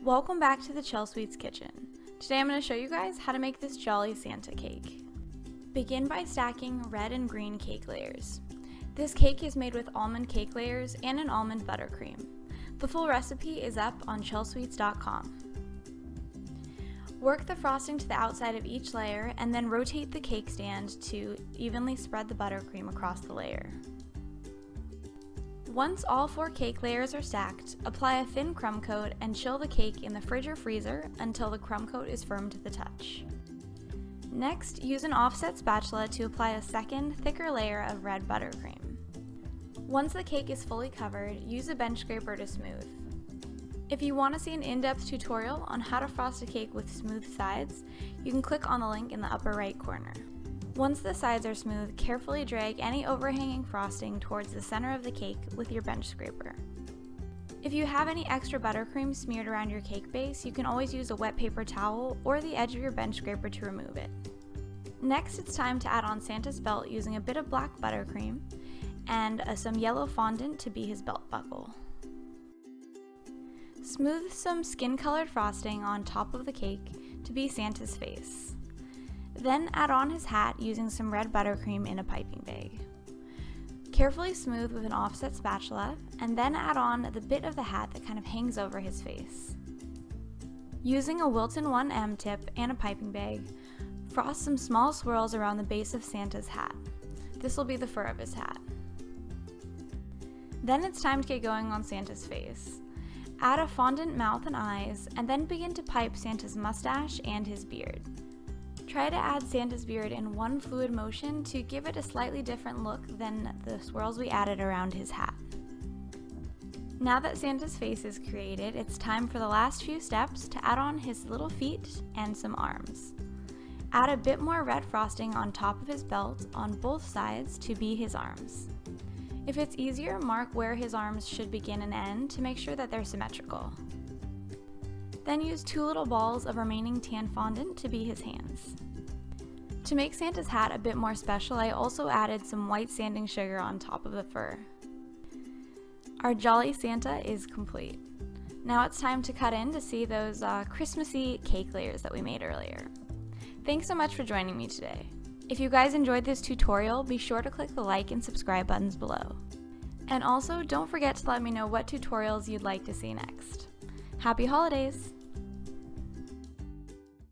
Welcome back to the Chelsweets kitchen. Today I'm going to show you guys how to make this Jolly Santa cake. Begin by stacking red and green cake layers. This cake is made with almond cake layers and an almond buttercream. The full recipe is up on chelsweets.com. Work the frosting to the outside of each layer and then rotate the cake stand to evenly spread the buttercream across the layer. Once all 4 cake layers are stacked, apply a thin crumb coat and chill the cake in the fridge or freezer until the crumb coat is firm to the touch. Next, use an offset spatula to apply a second, thicker layer of red buttercream. Once the cake is fully covered, use a bench scraper to smooth. If you want to see an in-depth tutorial on how to frost a cake with smooth sides, you can click on the link in the upper right corner. Once the sides are smooth, carefully drag any overhanging frosting towards the center of the cake with your bench scraper. If you have any extra buttercream smeared around your cake base, you can always use a wet paper towel or the edge of your bench scraper to remove it. Next, it's time to add on Santa's belt using a bit of black buttercream and some yellow fondant to be his belt buckle. Smooth some skin-colored frosting on top of the cake to be Santa's face. Then add on his hat using some red buttercream in a piping bag. Carefully smooth with an offset spatula, and then add on the bit of the hat that kind of hangs over his face. Using a Wilton 1M tip and a piping bag, frost some small swirls around the base of Santa's hat. This will be the fur of his hat. Then it's time to get going on Santa's face. Add a fondant mouth and eyes, and then begin to pipe Santa's mustache and his beard. Try to add Santa's beard in one fluid motion to give it a slightly different look than the swirls we added around his hat. Now that Santa's face is created, it's time for the last few steps to add on his little feet and some arms. Add a bit more red frosting on top of his belt on both sides to be his arms. If it's easier, mark where his arms should begin and end to make sure that they're symmetrical. Then use 2 little balls of remaining tan fondant to be his hands. To make Santa's hat a bit more special, I also added some white sanding sugar on top of the fur. Our Jolly Santa is complete. Now it's time to cut in to see those Christmassy cake layers that we made earlier. Thanks so much for joining me today. If you guys enjoyed this tutorial, be sure to click the like and subscribe buttons below. And also, don't forget to let me know what tutorials you'd like to see next. Happy holidays!